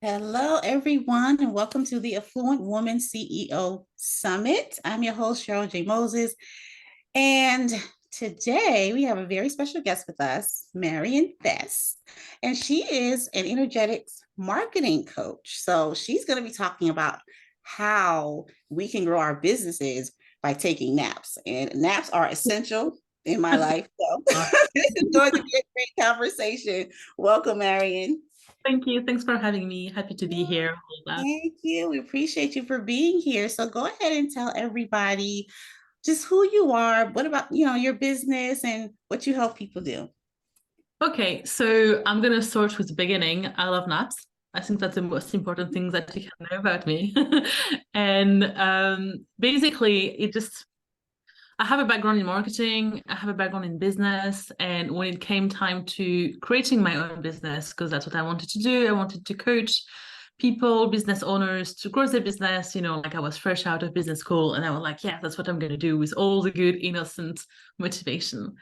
Hello, everyone, and welcome to the Affluent Woman CEO Summit. I'm your host, Cheryl J. Moses, and today we have a very special guest with us, Marion Theis, and she is an energetics marketing coach. So she's going to be talking about how we can grow our businesses by taking naps, and naps are essential in my life. So this is going to be a great conversation. Welcome, Marion. Thank you. Thanks for having me. Happy to be here. All that. Thank you. We appreciate you for being here. So go ahead and tell everybody just who you are, what about, your business and what you help people do. Okay, so I'm gonna start with the beginning. I love naps. I think that's the most important thing that you can know about me. And basically, I have a background in marketing, I have a background in business, and when it came time to creating my own business, because that's what I wanted to do, I wanted to coach people, business owners to grow their business, like I was fresh out of business school, and I was like, yeah, that's what I'm going to do with all the good, innocent motivation.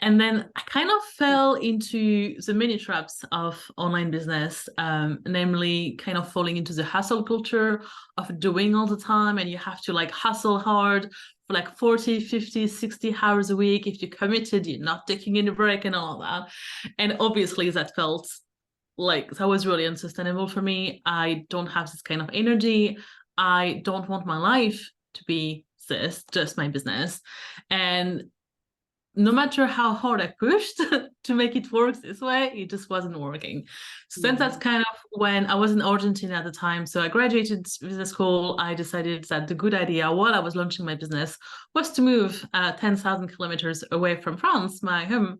And then I kind of fell into the many traps of online business, namely kind of falling into the hustle culture of doing all the time, and you have to like hustle hard for like 40, 50, 60 hours a week. If you're committed, you're not taking any break and all that. And obviously that felt like that was really unsustainable for me. I don't have this kind of energy. I don't want my life to be this, just my business. And no matter how hard I pushed to make it work this way, it just wasn't working. So then that's kind of when I was in Argentina at the time. So I graduated business school. I decided that the good idea while I was launching my business was to move 10,000 kilometers away from France, my home,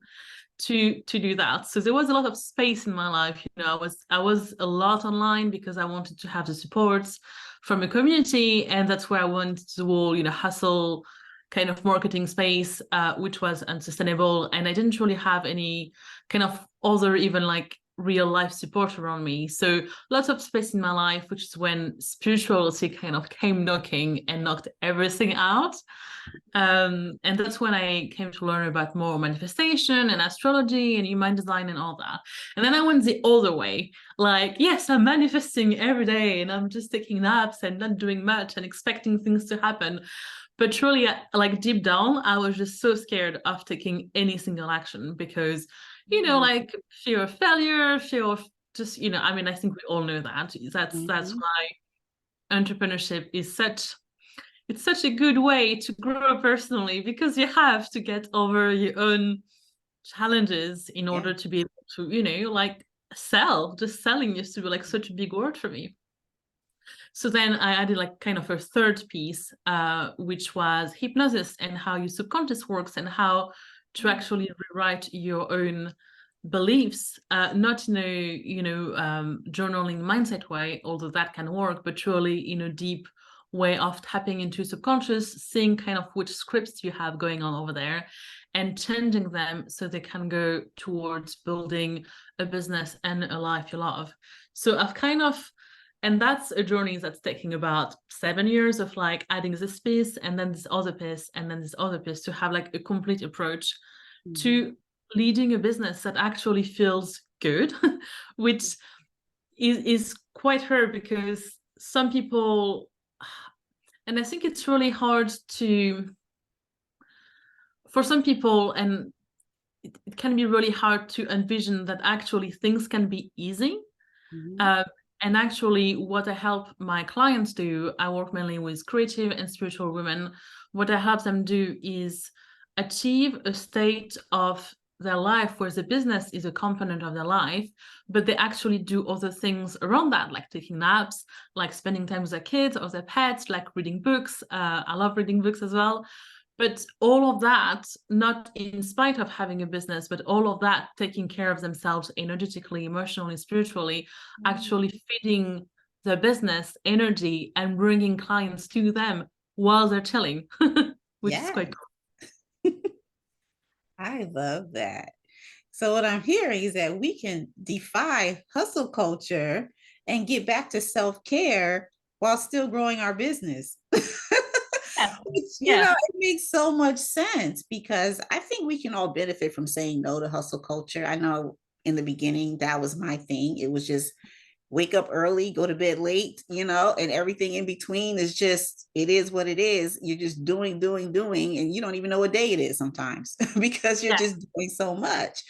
to do that. So there was a lot of space in my life. I was a lot online because I wanted to have the support from a community, and that's where I went to the whole, hustle kind of marketing space, which was unsustainable. And I didn't really have any kind of other even like real life support around me. So lots of space in my life, which is when spirituality kind of came knocking and knocked everything out. And that's when I came to learn about more manifestation and astrology and human design and all that. And then I went the other way. Like, yes, I'm manifesting every day and I'm just taking naps and not doing much and expecting things to happen. But truly, like deep down, I was just so scared of taking any single action because, like fear of failure, fear of just, I mean, I think we all know that. That's why entrepreneurship is such a good way to grow personally, because you have to get over your own challenges in order to be able to, like sell. Just selling used to be like such a big word for me. So then I added like kind of a third piece, which was hypnosis and how your subconscious works and how to actually rewrite your own beliefs, not in a, journaling mindset way, although that can work, but truly in a deep way of tapping into subconscious, seeing kind of which scripts you have going on over there and changing them so they can go towards building a business and a life you love. So and that's a journey that's taking about 7 years of like adding this piece and then this other piece and then this other piece to have like a complete approach to leading a business that actually feels good, which is quite hard because some people, and I think it's really hard for some people, and it can be really hard to envision that actually things can be easy. And actually, what I help my clients do, I work mainly with creative and spiritual women. What I help them do is achieve a state of their life where the business is a component of their life, but they actually do other things around that, like taking naps, like spending time with their kids or their pets, like reading books. I love reading books as well. But all of that, not in spite of having a business, but all of that taking care of themselves energetically, emotionally, spiritually, actually feeding the business energy and bringing clients to them while they're chilling, which is quite cool. I love that. So what I'm hearing is that we can defy hustle culture and get back to self-care while still growing our business. Which, it makes so much sense because I think we can all benefit from saying no to hustle culture. I know in the beginning that was my thing. It was just wake up early, go to bed late, and everything in between is just, it is what it is. You're just doing, and you don't even know what day it is sometimes because you're Yeah. just doing so much.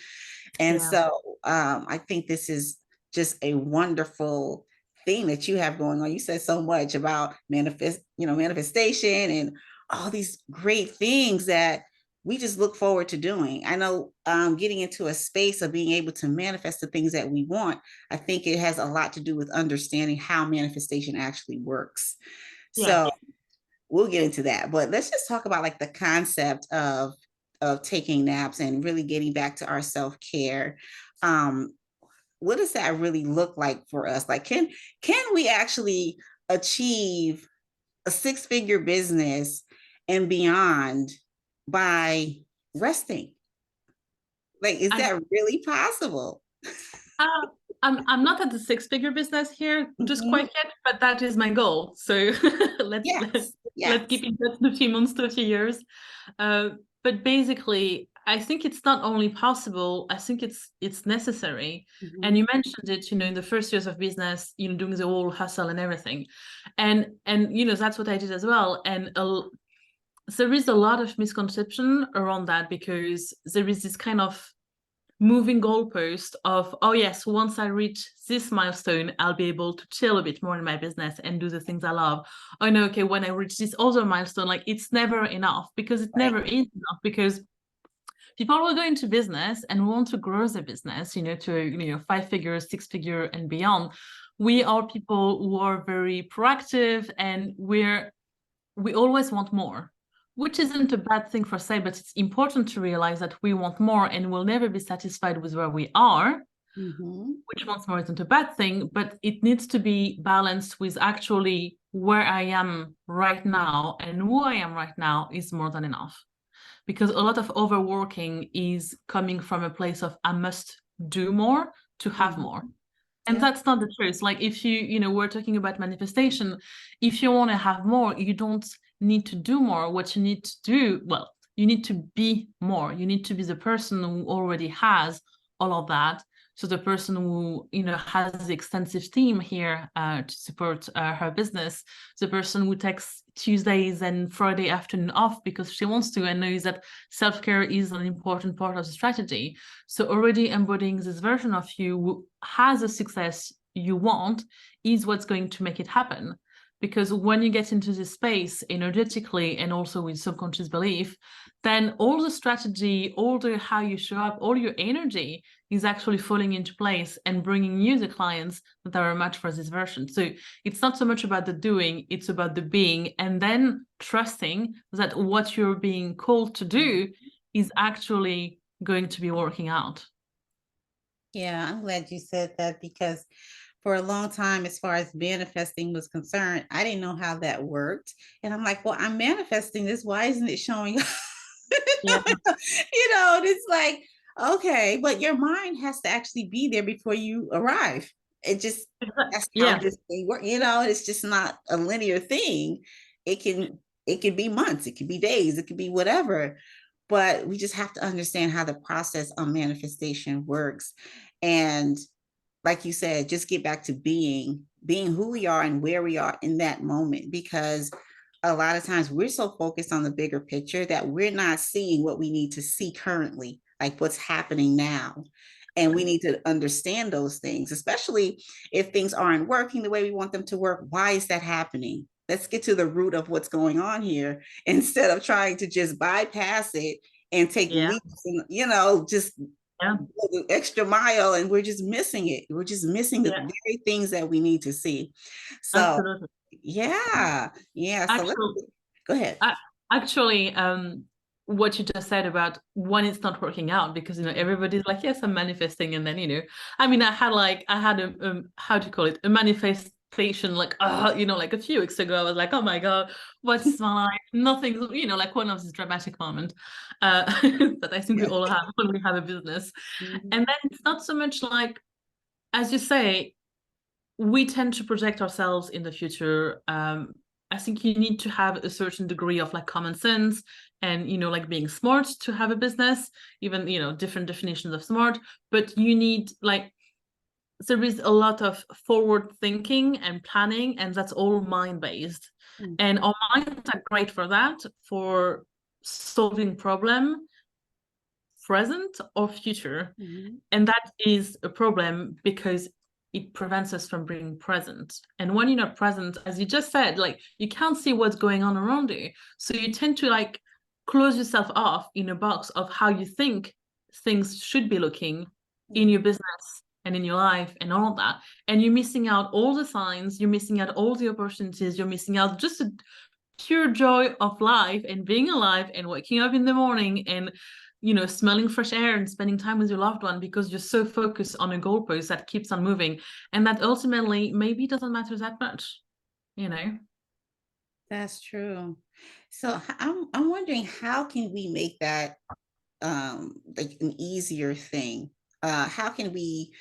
And Yeah. so I think this is just a wonderful thing that you have going on. You said so much about manifestation and all these great things that we just look forward to doing. I know getting into a space of being able to manifest the things that we want, I think it has a lot to do with understanding how manifestation actually works. Yeah. So we'll get into that, but let's just talk about like the concept of taking naps and really getting back to our self-care. Um, what does that really look like for us? Like, can we actually achieve a six-figure business and beyond by resting? Like, is I that really possible? uh, I'm not at the six-figure business here just Mhm. quite yet, but that is my goal. So let's Yes, let's keep yes. in touch in a few months to a few years. Uh, but basically, I think it's not only possible, I think it's necessary. And Mhm. you mentioned it, in the first years of business, doing the whole hustle and everything. And that's what I did as well. And there is a lot of misconception around that because there is this kind of moving goalpost of, oh yes, once I reach this milestone, I'll be able to chill a bit more in my business and do the things I love. Oh no, okay, when I reach this other milestone, like it's never enough, because it Right. never is enough, because people will go into business and want to grow their business, to 5 figures, 6 figure and beyond. We are people who are very proactive, and we always want more, which isn't a bad thing per se, but it's important to realize that we want more and we'll never be satisfied with where we are. Mhm. Which wants more isn't a bad thing, but it needs to be balanced with actually where I am right now, and who I am right now is more than enough. Because a lot of overworking is coming from a place of I must do more to have more. Mhm. And Yeah. that's not the truth. Like if we're talking about manifestation, if you want to have more, you don't need to do more. What you need to do, well, you need to be more. You need to be the person who already has all of that. So the person who, has the extensive team here to support her business, the person who takes Tuesdays and Friday afternoon off because she wants to and knows that self-care is an important part of the strategy. So already embodying this version of you who has the success you want is what's going to make it happen. Because when you get into this space energetically and also with subconscious belief, then all the strategy, all the how you show up, all your energy is actually falling into place and bringing you the clients that are a match for this version. So it's not so much about the doing, it's about the being, and then trusting that what you're being called to do is actually going to be working out. Yeah, I'm glad you said that because for a long time, as far as manifesting was concerned, I didn't know how that worked. And I'm like, well, I'm manifesting this. Why isn't it showing up? Yeah, And it's like, okay, but your mind has to actually be there before you arrive. It just, that's how yeah, this thing works. It's just not a linear thing. It can be months, it can be days, it can be whatever. But we just have to understand how the process of manifestation works. And like you said, just get back to being who we are and where we are in that moment, because a lot of times we're so focused on the bigger picture that we're not seeing what we need to see currently, like what's happening now. And we need to understand those things, especially if things aren't working the way we want them to work. Why is that happening? Let's get to the root of what's going on here instead of trying to just bypass it and take yeah, leaps and, just yeah, the extra mile, and we're just missing it. We're just missing the yeah, very things that we need to see. So absolutely. yeah. So let's Actually, go ahead. I, actually, what you just said about when it's not working out, because everybody's like, yes, I'm manifesting, and then I mean, I had a how do you call it, a manifestation, like like a few weeks ago. I was like, oh my god, what's my life? Nothing, like one of these dramatic moments that I think we Yeah. all have when we have a business, Mhm. and then it's not so much like, as you say, we tend to project ourselves in the future. I think you need to have a certain degree of like common sense and like being smart to have a business, even different definitions of smart, but you need like there is a lot of forward thinking and planning, and that's all mind-based. Mm. And our minds are great for that, for solving problem, present or future. Mhm. And that is a problem because it prevents us from being present. And when you're not present, as you just said, like you can't see what's going on around you. So you tend to like close yourself off in a box of how you think things should be looking in your business and in your life and all of that. And you're missing out all the signs, you're missing out all the opportunities, you're missing out just a pure joy of life and being alive and waking up in the morning and smelling fresh air and spending time with your loved one, because you're so focused on a goalpost that keeps on moving and that ultimately maybe doesn't matter that much. That's true. So I'm wondering, how can we make that like an easier thing? How can we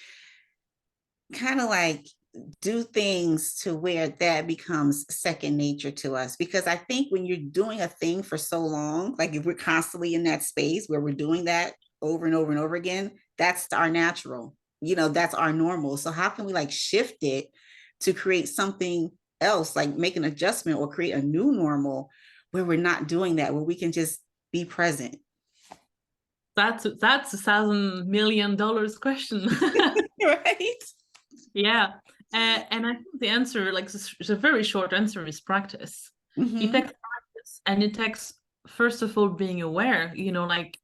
kind of like do things to where that becomes second nature to us? Because I think when you're doing a thing for so long, like if we're constantly in that space where we're doing that over and over and over again, that's our natural, that's our normal. So how can we like shift it to create something else, like make an adjustment or create a new normal where we're not doing that, where we can just be present? That's $1,000 million question. Right. Yeah. And I think the answer, like the very short answer, is practice. It Mm-hmm. takes practice, and it takes, first of all, being aware, like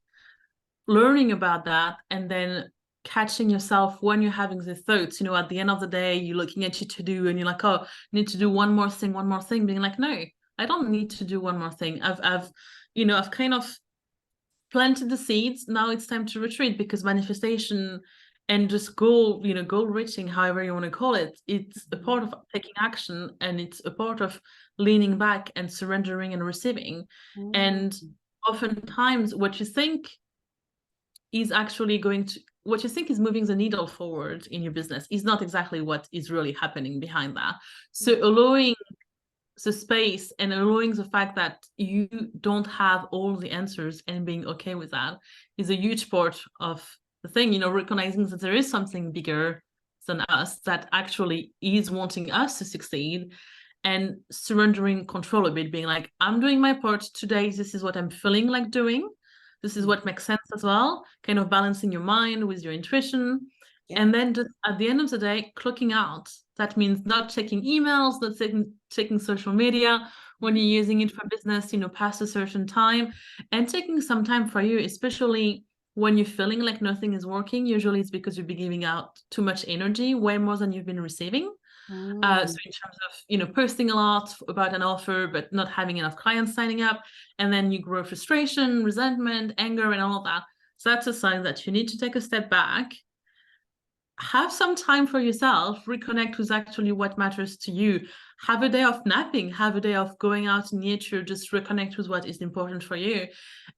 learning about that, and then catching yourself when you're having the thoughts. At the end of the day, you're looking at your to-do and you're like, oh, I need to do one more thing, being like, no, I don't need to do one more thing. I've kind of planted the seeds. Now it's time to retreat, because manifestation and just goal reaching, however you want to call it, it's a part of taking action, and it's a part of leaning back and surrendering and receiving. And Mm-hmm. oftentimes what you think is moving the needle forward in your business is not exactly what is really happening behind that. So allowing the space and allowing the fact that you don't have all the answers and being okay with that is a huge part of the thing. Recognizing that there is something bigger than us that actually is wanting us to succeed, and surrendering control a bit, being like, I'm doing my part today, this is what I'm feeling like doing, this is what makes sense as well, kind of balancing your mind with your intuition. Yeah. And then just at the end of the day, clocking out. That means not checking emails, not checking social media when you're using it for business, past a certain time, and taking some time for you, especially when you're feeling like nothing is working. Usually it's because you've been giving out too much energy, way more than you've been receiving. So in terms of, posting a lot about an offer, but not having enough clients signing up, and then you grow frustration, resentment, anger, and all of that. So that's a sign that you need to take a step back, have some time for yourself, reconnect with actually what matters to you, have a day of napping, have a day of going out in nature, just reconnect with what is important for you.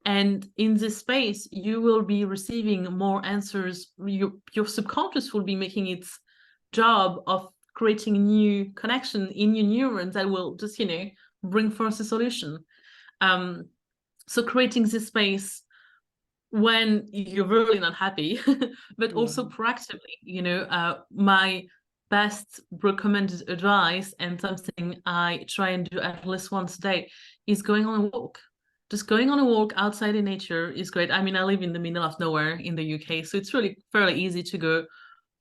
And in this space, you will be receiving more answers. Your subconscious will be making its job of creating a new connection in your neurons that will just, bring forth a solution. So creating this space when you're really not happy, but Yeah. also proactively. My best recommended advice, and something I try and do at least once a day, is going on a walk. Just going on a walk outside in nature is great. I mean, I live in the middle of nowhere in the UK, so it's really fairly easy to go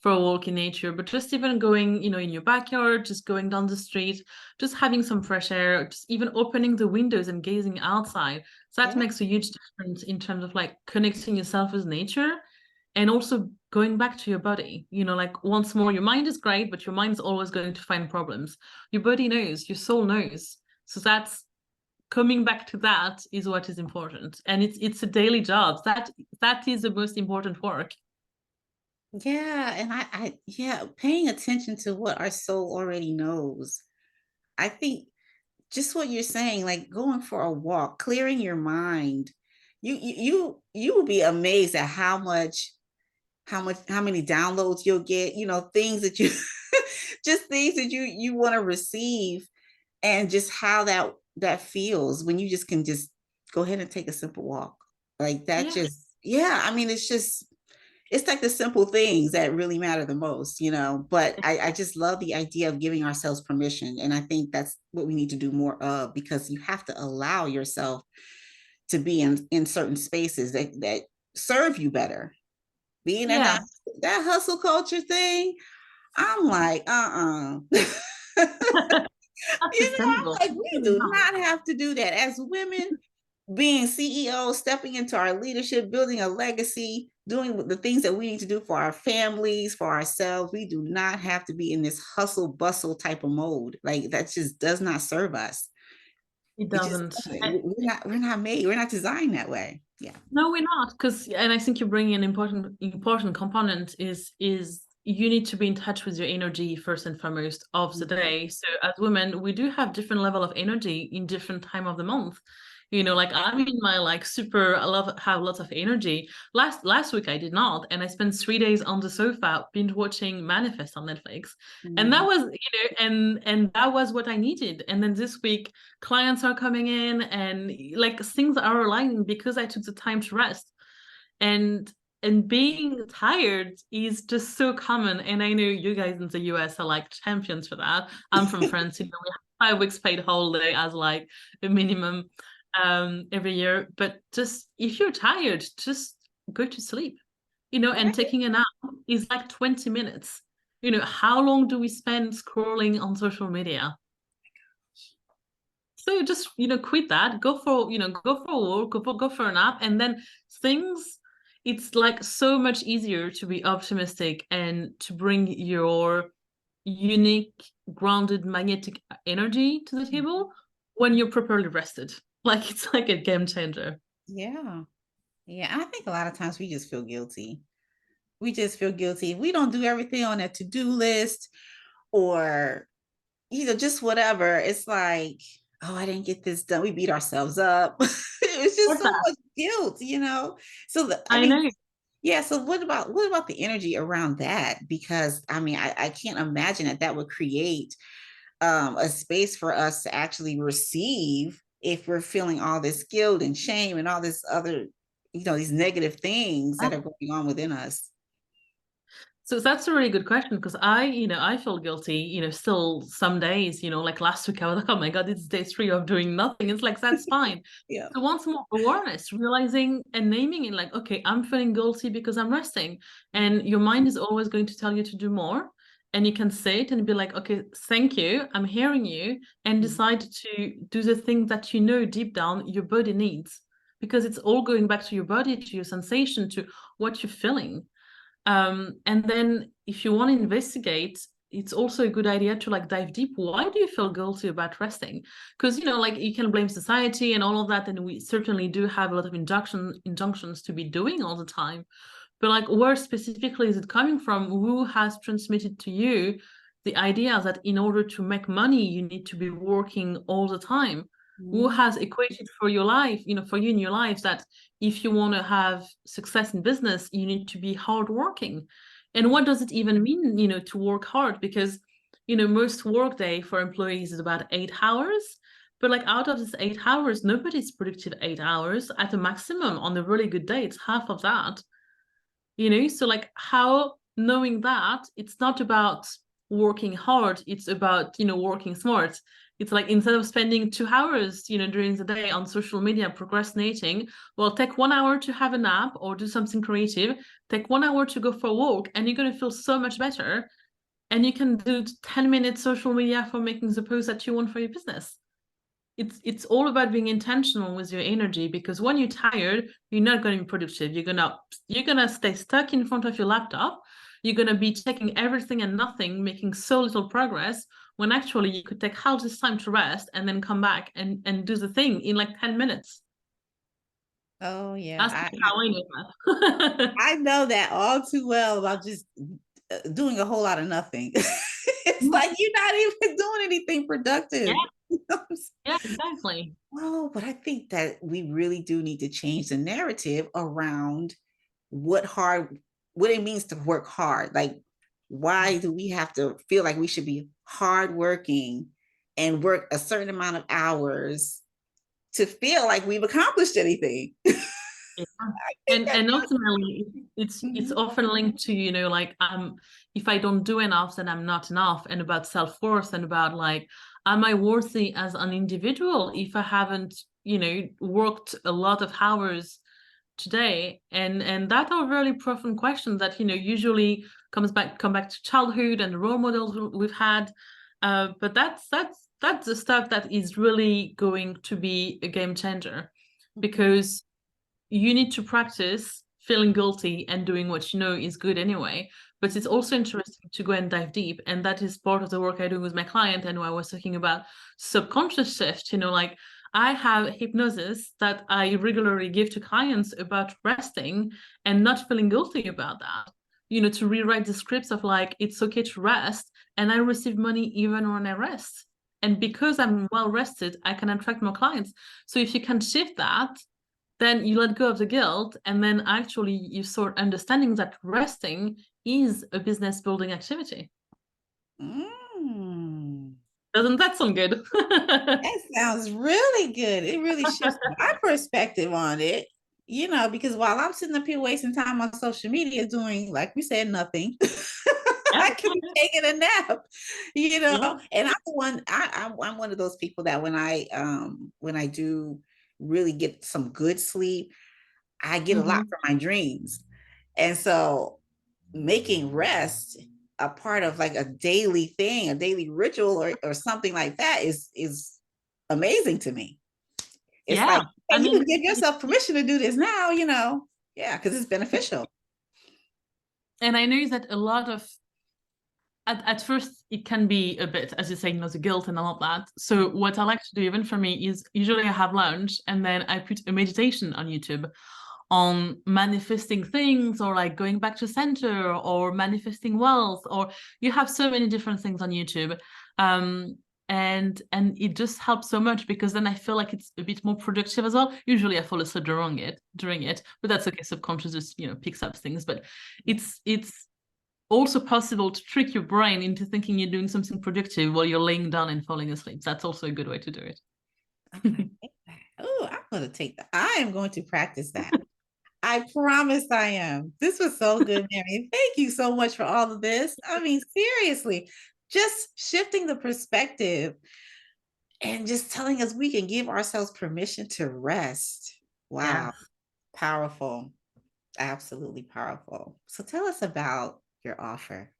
for a walk in nature. But just even going, in your backyard, just going down the street, just having some fresh air, just even opening the windows and gazing outside. So that Yeah. makes a huge difference in terms of like connecting yourself with nature, and also going back to your body. Like, once more, your mind is great, but your mind is always going to find problems. Your body knows, your soul knows. So that's coming back to that is what is important. And it's a daily job. That is the most important work. Yeah, and yeah, paying attention to what our soul already knows. I think just what you're saying, like going for a walk, clearing your mind. You will be amazed at how many downloads you'll get, things that you just things that you want to receive, and just how that feels when you just can just go ahead and take a simple walk. Like that Yeah. just, yeah, I mean, it's just it's like the simple things that really matter the most, you know. But I just love the idea of giving ourselves permission. And I think that's what we need to do more of, because you have to allow yourself to be in certain spaces that serve you better. Being in Yeah, that hustle culture thing, I'm like, that's You know, sustainable. I'm like, It's we really do not. not have to do that as women, being CEOs, stepping into our leadership, building a legacy, doing the things that we need to do for our families, for ourselves. We do not have to be in this hustle bustle type of mode. Like that just does not serve us. It It just doesn't. doesn't. We're not made. We're not designed that way. Yeah. No, we're not, because and I think you bring an important component is you need to be in touch with your energy first and foremost of the Mhm. day. So as women, we do have different level of energy in different time of the month. You know, like I'm in my like super, I love have lots of energy. Last week I did not, and I spent 3 days on the sofa binge watching Manifest on Netflix, and that Mhm. was and that was what I needed. And then this week clients are coming in and like things are aligning because I took the time to rest. And being tired is just so common. And I know you guys in the US are like champions for that. I'm from France, we have 5 weeks paid holiday as like a minimum every year. But just if you're tired, just go to sleep. And Right. taking a nap is like 20 minutes. How long do we spend scrolling on social media? So just, quit that, go for a walk, go for a nap, and then things, it's like so much easier to be optimistic and to bring your unique, grounded, magnetic energy to the table when you're properly rested. Like it's like a game changer. Yeah. Yeah. I think a lot of times we just feel guilty. We just feel guilty. If we don't do everything on that to-do list, or just whatever. It's like, oh, I didn't get this done. We beat ourselves up. It's just Get so that. much guilt. So I I mean, know. yeah. So what about the energy around that? Because I mean, I can't imagine that would create a space for us to actually receive if we're feeling all this guilt and shame and all this other, these negative things that are going on within us. So that's a really good question because I feel guilty, still some days, like last week I was like, oh my God, it's day 3 of doing nothing. It's like, that's fine. Yeah. So once more awareness, realizing and naming it like, okay, I'm feeling guilty because I'm resting. And your mind is always going to tell you to do more. And you can say it and be like, okay, thank you. I'm hearing you, and decide to do the thing that deep down your body needs. Because it's all going back to your body, to your sensation, to what you're feeling. And then if you want to investigate, it's also a good idea to like dive deep. Why do you feel guilty about resting? Because like you can blame society and all of that, and we certainly do have a lot of injunctions to be doing all the time. But like, where specifically is it coming from? Who has transmitted to you the idea that in order to make money, you need to be working all the time? Who Mhm. has equated for your life, for you in your life, that if you want to have success in business, you need to be hardworking? And what does it even mean, to work hard? Because, most workday for employees is about 8 hours. But like out of this 8 hours, nobody's productive 8 hours. At the maximum, on a really good day, it's half of that. So like how knowing that it's not about working hard, it's about working smart. It's like instead of spending 2 hours during the day on social media procrastinating, well, take 1 hour to have a nap or do something creative, take 1 hour to go for a walk, and you're going to feel so much better. And you can do 10 minutes social media for making the post that you want for your business. It's all about being intentional with your energy, because when you're tired, you're not going to be productive. You're gonna stay stuck in front of your laptop. You're gonna be checking everything and nothing, making so little progress, when actually you could take half this time to rest and then come back and do the thing in like 10 minutes. Oh yeah, That's how I know that. I know that all too well about just doing a whole lot of nothing. It's like you're not even doing anything Yeah, productive. yeah, exactly. Oh, but I think that we really do need to change the narrative around what hard, what it means to work hard. Like, why do we have to feel like we should be hardworking and work a certain amount of hours to feel like we've accomplished anything? Yeah. I think And ultimately it's that's often linked to, like, if I don't do enough, then I'm not enough, and about self-worth, and about like, am I worthy as an individual if I haven't, worked a lot of hours today? And that are really profound questions that, usually come back to childhood and the role models we've had. But that's the stuff that is really going to be a game changer, because you need to practice feeling guilty and doing what you know is good anyway. But it's also interesting to go and dive deep. And that is part of the work I do with my client. And I was talking about subconscious shift, like I have hypnosis that I regularly give to clients about resting and not feeling guilty about that. To rewrite the scripts of like, it's okay to rest, and I receive money even when I rest. And because I'm well rested, I can attract more clients. So if you can shift that, then you let go of the guilt, and then actually you start understanding that resting is a business building activity. Mm. Doesn't that sound good? That sounds really good. It really shifts my perspective on it, because while I'm sitting up here wasting time on social media doing, like we said, nothing, Yeah, I could be taking a nap, yeah. And I'm one of those people that when I do really get some good sleep, I get a lot Mm-hmm. from my dreams. And so making rest a part of like a daily thing, a daily ritual or something like that is amazing to me. It's Yeah. like, I hey, you can mean, give yourself permission to do this now, Yeah, because it's beneficial. and I know that a lot of, at first it can be a bit, as you say, the guilt and all of that. So what I like to do, even for me, is usually I have lunch and then I put a meditation on YouTube on manifesting things, or like going back to center, or manifesting wealth, or you have so many different things on YouTube. And it just helps so much, because then I feel like it's a bit more productive as well. Usually I fall asleep during it, but that's okay. Subconscious just, picks up things. But it's also possible to trick your brain into thinking you're doing something productive while you're laying down and falling asleep. That's also a good way to do it. Oh, I'm going to take that. I am going to practice that. I promise I am. This was so good, Marion. Thank you so much for all of this. I mean, seriously, just shifting the perspective and just telling us we can give ourselves permission to rest. Yeah. Wow. Powerful. Absolutely powerful. So tell us about your offer.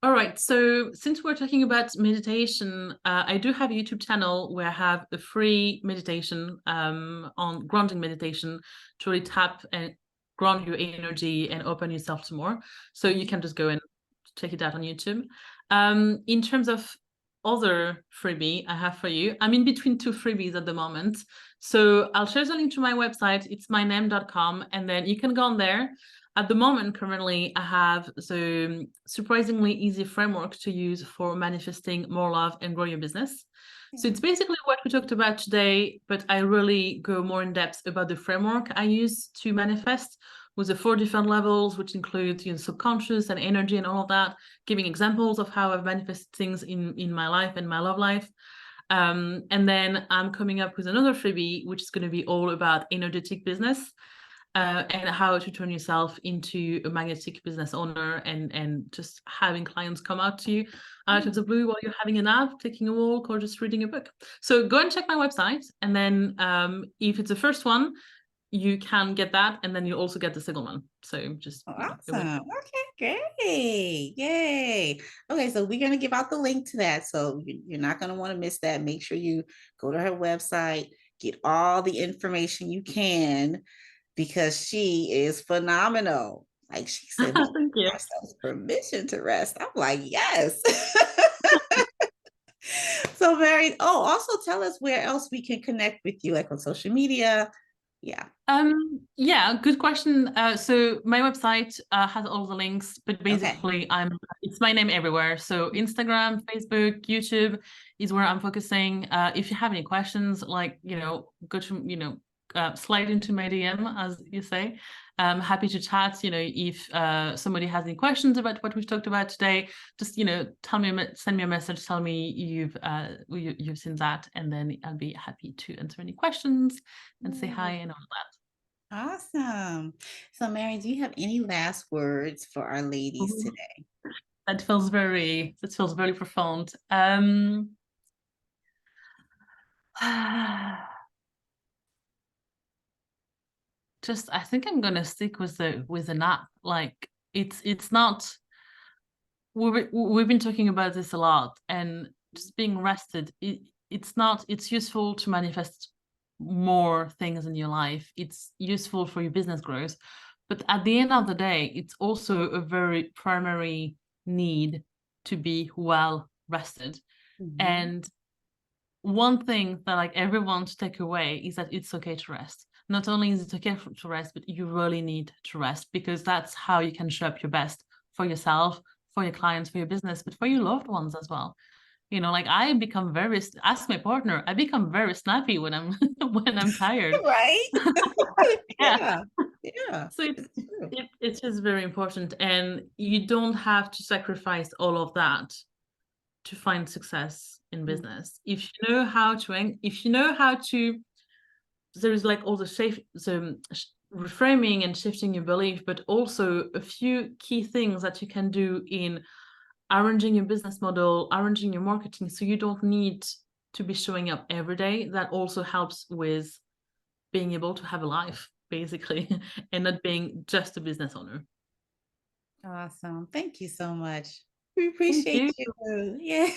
All right. So since we're talking about meditation, I do have a YouTube channel where I have a free meditation on grounding meditation to really tap and ground your energy and open yourself to more. So you can just go and check it out on YouTube. In terms of other freebie I have for you, I'm in between two freebies at the moment. So I'll share the link to my website. It's myname.com, and then you can go on there. At the moment, currently, I have the surprisingly easy framework to use for manifesting more love and grow your business. So it's basically what we talked about today, but I really go more in depth about the framework I use to manifest, with the 4 different levels, which include subconscious and energy and all of that, giving examples of how I've manifested things in my life and my love life. And then I'm coming up with another freebie, which is going to be all about energetic business. And how to turn yourself into a magnetic business owner, and just having clients come out to you out of the blue while you're having a nap, taking a walk, or just reading a book. So go and check my website, and then if it's the first one, you can get that, and then you also get the second one. So just Awesome. Okay, great. Yay. Okay, so we're going to give out the link to that. So you're not going to want to miss that. Make sure you go to her website, get all the information you can, because she is phenomenal. Like she said, we Thank you. give ourselves permission to rest. I'm like, yes. So, Mary, also tell us where else we can connect with you, like on social media. Yeah. Yeah, good question. So my website has all the links, but Okay. basically it's my name everywhere. So Instagram, Facebook, YouTube is where I'm focusing. If you have any questions, like, go to, slide into my DM, as you say. I'm happy to chat. If somebody has any questions about what we've talked about today, just, send me a message, tell me you've seen that, and then I'll be happy to answer any questions and say hi and all that. Awesome. So, Mary, do you have any last words for our ladies Ooh, today? that feels very profound. Just I think I'm gonna stick with the nap. Like it's not we've been talking about this a lot, and just being rested, it's not it's useful to manifest more things in your life. It's useful for your business growth, but at the end of the day, it's also a very primary need to be well rested. Mhm. And one thing that like everyone to take away is that it's okay to rest. Not only is it okay to rest, but you really need to rest, because that's how you can show up your best for yourself, for your clients, for your business, but for your loved ones as well. Like I become very, ask my partner, I become very snappy when I'm when I'm tired. Right? Yeah. Yeah. Yeah. So it's It's true. it's just very important, and you don't have to sacrifice all of that to find success in Mm. business. If you know how to, there is like all the reframing and shifting your belief, but also a few key things that you can do in arranging your business model, arranging your marketing, so you don't need to be showing up every day. That also helps with being able to have a life, basically, and not being just a business owner. Awesome. Thank you so much. We Thank appreciate you. you. Yeah.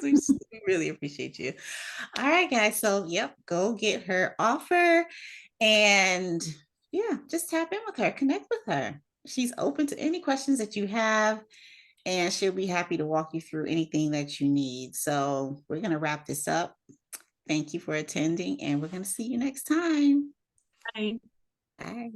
We really appreciate you. All right, guys. So, yep, go get her offer and yeah, just tap in with her, connect with her. She's open to any questions that you have, and she'll be happy to walk you through anything that you need. So, we're going to wrap this up. Thank you for attending, and we're going to see you next time. Bye. Bye.